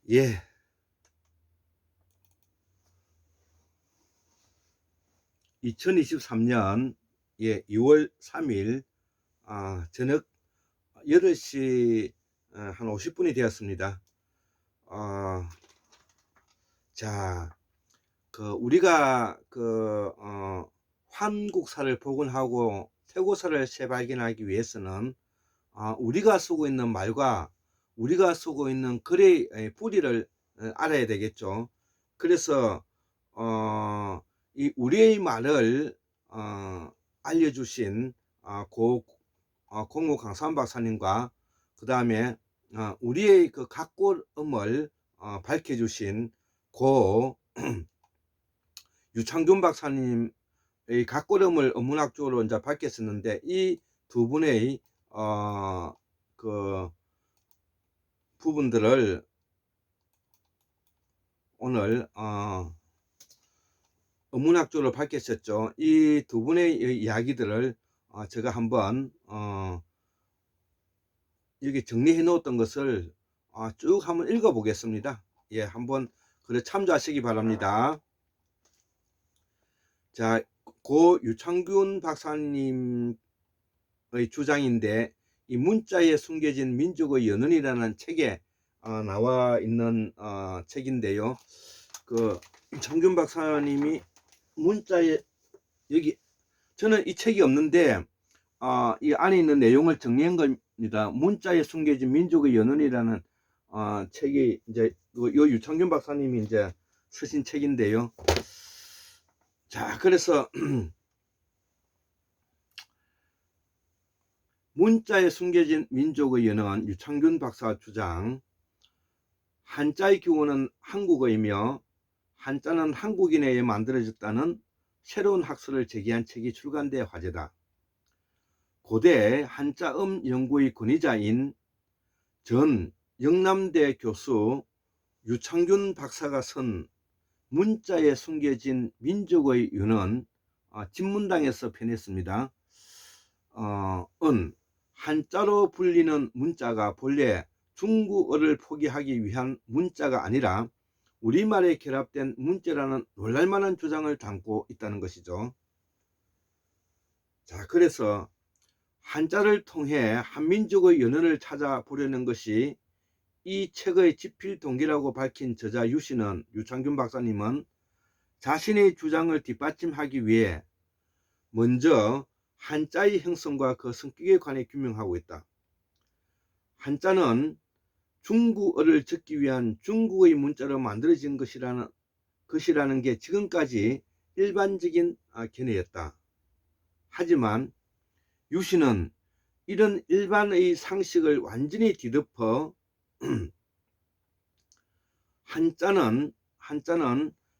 예. 2023년 2월 3일 저녁 8시 한 50분이 되었습니다. 자, 우리가 환국사를 복원하고 태고사를 재발견하기 위해서는 우리가 쓰고 있는 말과 우리가 쓰고 있는 글의 뿌리를 알아야 되겠죠. 그래서 이 우리의 말을 알려주신 공호 강산 박사님과 그 다음에 우리의 그 각골음을 밝혀주신 고 유창균 박사님의 각골음을 어문학적으로 이제 밝혔었는데, 이 두 분의 그 부분들을 오늘 어문학적으로 밝혔었죠. 이 두 분의 이야기들을 제가 한번 여기 정리해 놓았던 것을 쭉 한번 읽어 보겠습니다. 예, 한번 그래 참조하시기 바랍니다. 자, 고 유창균 박사님의 주장인데, 이 문자에 숨겨진 민족의 연원이라는 책에 나와 있는 책인데요. 유창균 박사님이 문자에, 여기 저는 이 책이 없는데 이 안에 있는 내용을 정리한 겁니다. 문자에 숨겨진 민족의 연원이라는 책이 이제 요 유창균 박사님이 이제 쓰신 책인데요. 자, 그래서 문자에 숨겨진 민족의 연원, 유창균 박사 주장. 한자의 기원은 한국어이며 한자는 한국인에 의해 만들어졌다는 새로운 학설을 제기한 책이 출간돼 화제다. 고대 한자음 연구의 권위자인 전 영남대 교수 유창균 박사가 쓴 문자에 숨겨진 민족의 연원 진문당에서 펴냈습니다. 한자로 불리는 문자가 본래 중국어를 포기하기 위한 문자가 아니라 우리말에 결합된 문자라는 놀랄만한 주장을 담고 있다는 것이죠. 자, 그래서 한자를 통해 한민족의 연원을 찾아보려는 것이 이 책의 집필 동기라고 밝힌 저자 유창균 박사님은 자신의 주장을 뒷받침하기 위해 먼저 한자의 형성과 그 성격에 관해 규명하고 있다. 한자는 중국어를 적기 위한 중국의 문자로 만들어진 것이라는 게 지금까지 일반적인 견해였다. 하지만 유씨는 이런 일반의 상식을 완전히 뒤덮어 한자는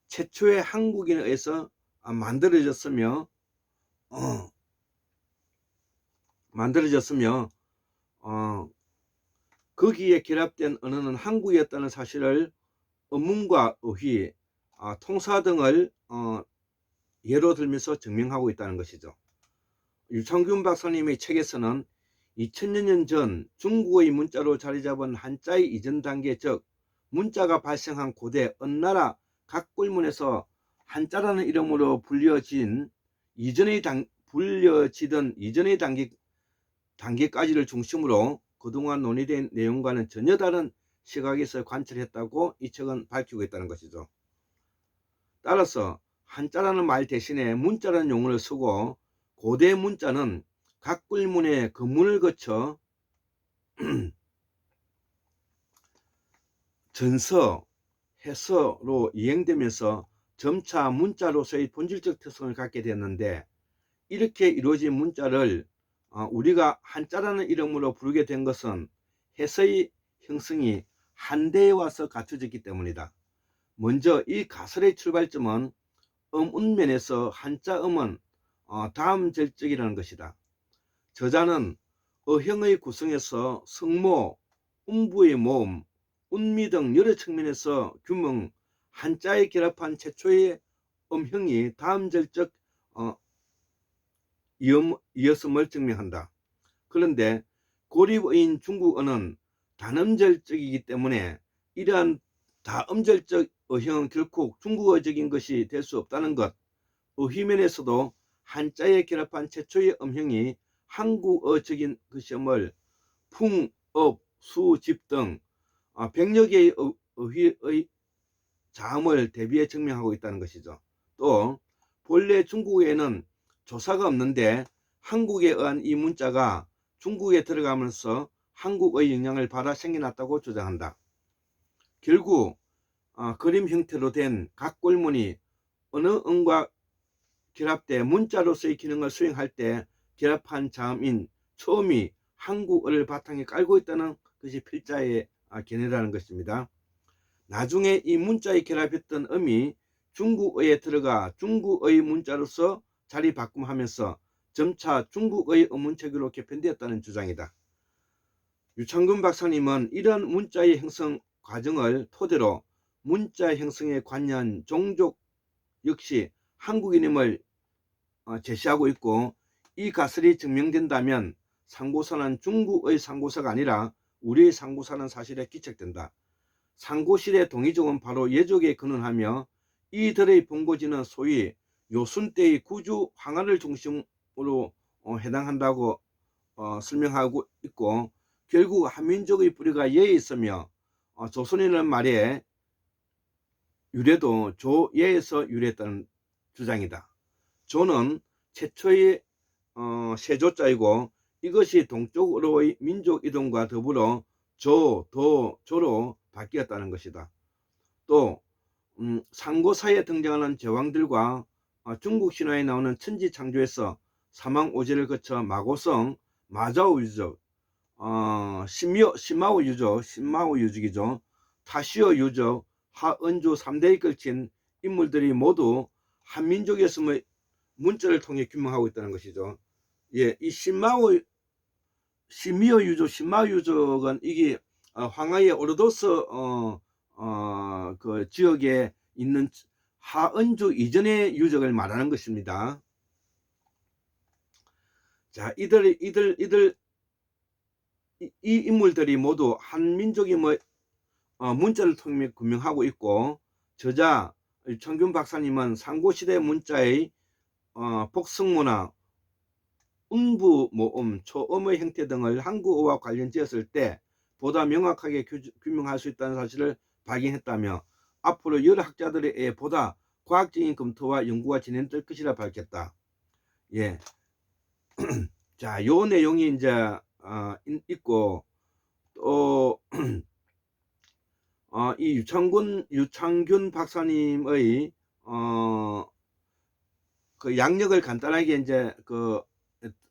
최초의 한국인에 의해서 만들어졌으며 거기에 결합된 언어는 한국이었다는 사실을 어문과 어휘, 통사 등을 예로 들면서 증명하고 있다는 것이죠. 유창균 박사님의 책에서는 2000년 전 중국의 문자로 자리 잡은 한자의 이전 단계, 즉 문자가 발생한 고대 어느 나라 각골문에서 한자라는 이름으로 불려지던 이전의 단계까지를 중심으로 그동안 논의된 내용과는 전혀 다른 시각에서 관찰했다고 이 책은 밝히고 있다는 것이죠. 따라서 한자라는 말 대신에 문자라는 용어를 쓰고, 고대 문자는 각골문의 금문을 거쳐 전서, 해서로 이행되면서 점차 문자로서의 본질적 특성을 갖게 됐는데, 이렇게 이루어진 문자를 우리가 한자라는 이름으로 부르게 된 것은 해서의 형성이 한대에 와서 갖춰졌기 때문이다. 먼저 이 가설의 출발점은 음운면에서 한자음은 다음 절적이라는 것이다. 저자는 어형의 구성에서 성모, 음부의 모음, 운미 등 여러 측면에서 규명 한자에 결합한 최초의 음형이 다음 절적 이었음을 증명한다. 그런데 고립어인 중국어는 단음절적이기 때문에 이러한 다음절적 어형은 결코 중국어적인 것이 될 수 없다는 것, 어휘면에서도 한자에 결합한 최초의 음형이 한국어적인 것임을 풍, 업, 수, 집 등 100여 개의 어휘의 자음을 대비해 증명하고 있다는 것이죠. 또 본래 중국어에는 조사가 없는데 한국에 의한 이 문자가 중국에 들어가면서 한국의 영향을 받아 생겨났다고 주장한다. 결국 그림 형태로 된 각골문이 어느 음과 결합돼 문자로서의 기능을 수행할 때 결합한 자음인 처음이 한국어를 바탕에 깔고 있다는 것이 필자의 견해라는 것입니다. 나중에 이 문자에 결합했던 음이 중국어에 들어가 중국어의 문자로서 자리 바꿈하면서 점차 중국어의 음문체계로 개편되었다는 주장이다. 유창균 박사님은 이런 문자의 형성 과정을 토대로 문자 형성에 관여한 종족 역시 한국인임을 제시하고 있고, 이 가설이 증명된다면 상고사는 중국의 상고사가 아니라 우리의 상고사는 사실에 기책된다. 상고실의 동이족은 바로 예족에 근원하며 이들의 본거지는 소위 요순 때의 구주 황하를 중심으로 해당한다고 설명하고 있고, 결국 한민족의 뿌리가 예에 있으며 조선이라는 말의 유래도 조예에서 유래했다는 주장이다. 조는 최초의 세조자이고 이것이 동쪽으로의 민족 이동과 더불어 조, 도, 조로 바뀌었다는 것이다. 또 상고사에 등장하는 제왕들과 중국 신화에 나오는 천지 창조에서 사망오제를 거쳐 마고성, 마자오 유적, 신마오 유적, 신마오 유적이죠. 타시오 유적, 하은주 3대에 걸친 인물들이 모두 한민족이었음을 문자를 통해 규명하고 있다는 것이죠. 예, 이 신마오 유적, 신마오 유적은 이게 황하의 오르도스 그 지역에 있는 하은주 이전의 유적을 말하는 것입니다. 자, 이 인물들이 모두 한민족임을 문자를 통해 규명하고 있고, 저자 유창균 박사님은 상고시대 문자의 복성문화, 음부, 모음, 초음의 형태 등을 한국어와 관련지었을 때 보다 명확하게 규명할 수 있다는 사실을 발견했다며 앞으로 여러 학자들에 의해 보다 과학적인 검토와 연구가 진행될 것이라 밝혔다. 예. 자, 요 내용이 이제 있고, 또 이 유창균 박사님의 그 양력을 간단하게 이제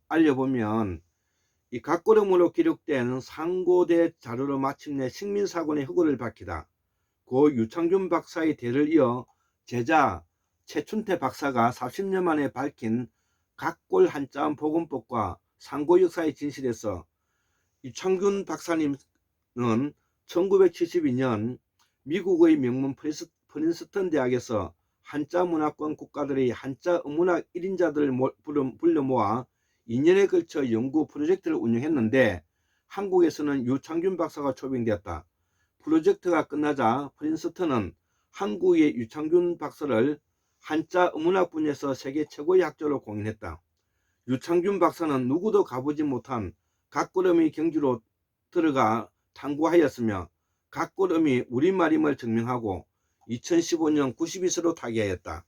알려보면, 이 각고름으로 기록된 상고대 자료로 마침내 식민사관의 허구를 받기다. 고 유창균 박사의 대를 이어 제자 최춘태 박사가 40년 만에 밝힌 각골 한자음 복음법과 상고 역사의 진실에서 유창균 박사님은 1972년 미국의 명문 프린스턴 대학에서 한자 문화권 국가들의 한자 문학 1인자들을 불러 모아 2년에 걸쳐 연구 프로젝트를 운영했는데, 한국에서는 유창균 박사가 초빙되었다. 프로젝트가 끝나자 프린스턴은 한국의 유창균 박사를 한자 문학 분야에서 세계 최고의 학자로 공인했다. 유창균 박사는 누구도 가보지 못한 각골음의 경지로 들어가 탐구하였으며 각골음이 우리말임을 증명하고 2015년 92세로 타계하였다.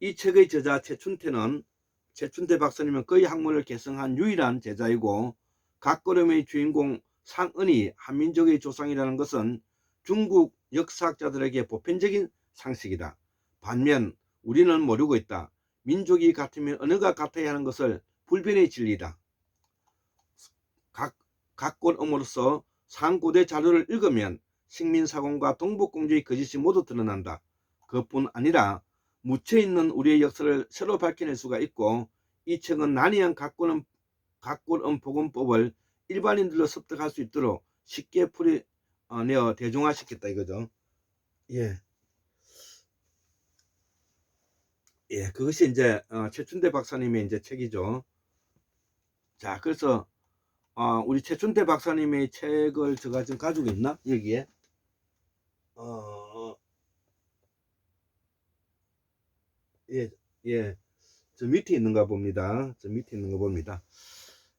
이 책의 저자 최춘태 박사님은 그의 학문을 계승한 유일한 제자이고, 각걸음의 주인공 상은이 한민족의 조상이라는 것은 중국 역사학자들에게 보편적인 상식이다. 반면 우리는 모르고 있다. 민족이 같으면 언어가 같아야 하는 것을 불변의 진리다. 각골음으로서 상고대 자료를 읽으면 식민사관과 동북공주의 거짓이 모두 드러난다. 그것뿐 아니라 묻혀있는 우리의 역사를 새로 밝혀낼 수가 있고, 이 책은 난이한 각골음 복음법을 일반인들로 습득할 수 있도록 쉽게 풀이내어 대중화시켰다 이거죠. 예, 그것이 이제 최춘대 박사님의 이제 책이죠. 자, 그래서 우리 최춘태 박사님의 책을 제가 지금 가지고 있나? 여기에. 예, 예. 저 밑에 있는가 봅니다. 저 밑에 있는 거 봅니다.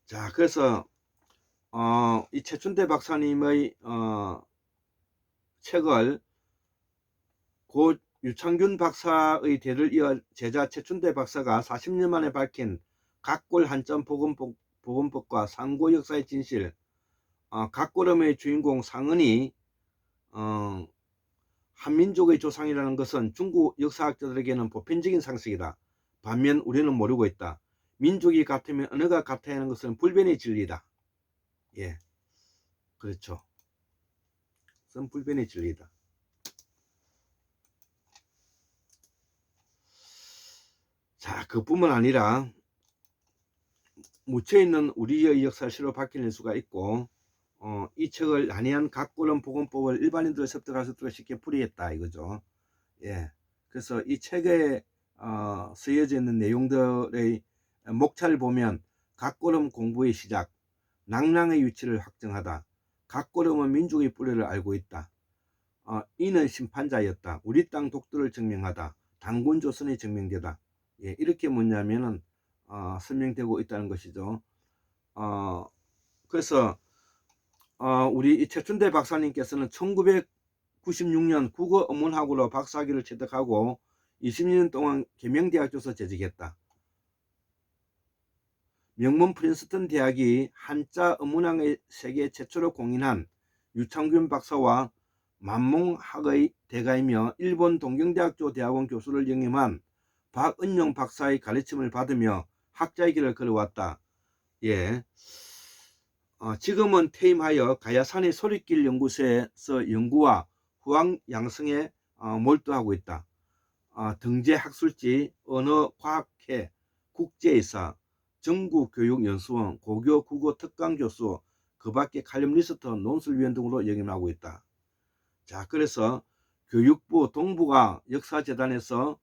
자, 그래서, 이 최춘태 박사님의, 책을 고 유창균 박사의 대를 이어 제자 최춘태 박사가 40년 만에 밝힌 각골 한점 보건법과 상고 역사의 진실, 각골음의 주인공 상은이 한민족의 조상이라는 것은 중국 역사학자들에게는 보편적인 상식이다. 반면 우리는 모르고 있다. 민족이 같으면 언어가 같아야 하는 것은 불변의 진리다. 예, 그렇죠. 그것은 불변의 진리다. 자, 그뿐만 아니라 묻혀있는 우리의 역사를 새로 밝혀낼 수가 있고, 이 책을 난해한 각골음 보건법을 일반인들 습득할 수 있도록 쉽게 풀이했다 이거죠. 예, 그래서 이 책에 쓰여져 있는 내용들의 목차를 보면 각골음 공부의 시작, 낭랑의 위치를 확정하다, 각골음은 민족의 뿌리를 알고 있다, 이는 심판자였다, 우리 땅 독도를 증명하다, 단군 조선이 증명되다. 예, 이렇게 뭐냐면은 설명되고 있다는 것이죠. 그래서 우리 이 최춘대 박사님께서는 1996년 국어어문학으로 박사학위를 취득하고 20년 동안 계명대학교에서 재직했다. 명문 프린스턴 대학이 한자 어문학의 세계 최초로 공인한 유창균 박사와 만몽학의 대가이며 일본 동경대학교 대학원 교수를 영임한 박은영 박사의 가르침을 받으며 학자의 길을 걸어왔다. 예. 지금은 퇴임하여 가야산의 소리길 연구소에서 연구와 후학 양성에 몰두하고 있다. 등재학술지, 언어과학회, 국제이사, 전국교육연수원, 고교 국어 특강교수, 그 밖에 칼럼 리스트, 논술위원 등으로 역임하고 있다. 자, 그래서 교육부, 동부가 역사재단에서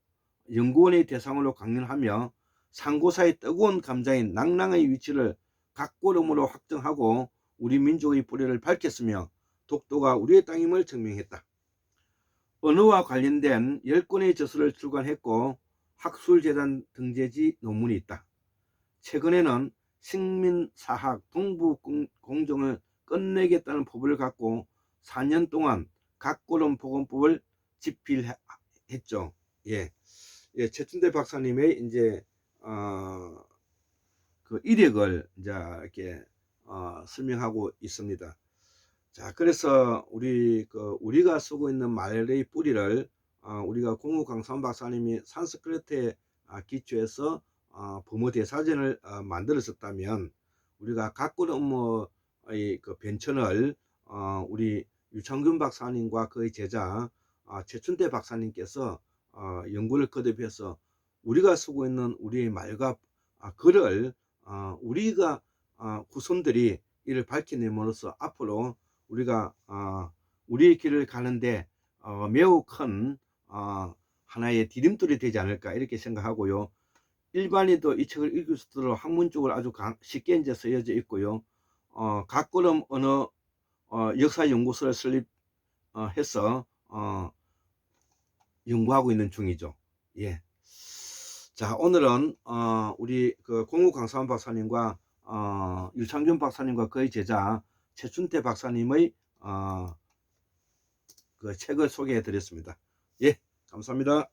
연구원의 대상으로 강연하며 상고사의 뜨거운 감자인 낭랑의 위치를 각골음으로 확정하고 우리 민족의 뿌리를 밝혔으며 독도가 우리의 땅임을 증명했다. 언어와 관련된 10권의 저서를 출간했고 학술재단 등재지 논문이 있다. 최근에는 식민사학 동부공정을 끝내겠다는 포부를 갖고 4년 동안 각골음 보건법을 집필했죠. 예, 최춘대 박사님의 이제 그 이력을 이제 이렇게 설명하고 있습니다. 자, 그래서 우리가 쓰고 있는 말의 뿌리를 우리가 공우강산 박사님이 산스크리트에 기초해서 범어 대사전을 만들었었다면 우리가 각골 업무의 그 변천을 우리 유창균 박사님과 그의 제자 최춘대 박사님께서 연구를 거듭해서 우리가 쓰고 있는 우리의 말과 글을 우리가 후손들이 이를 밝혀냄으로써 앞으로 우리가 우리의 길을 가는데 매우 큰 하나의 디딤돌이 되지 않을까 이렇게 생각하고요. 일반인도 이 책을 읽을 수 있도록 학문적으로 아주 쉽게 이제 쓰여져 있고요. 각골음 언어 역사연구소를 설립해서 연구하고 있는 중이죠. 예. 자, 오늘은 우리 그 공우 강사원 박사님과 유창균 박사님과 그의 제자 최춘태 박사님의 그 책을 소개해 드렸습니다. 예, 감사합니다.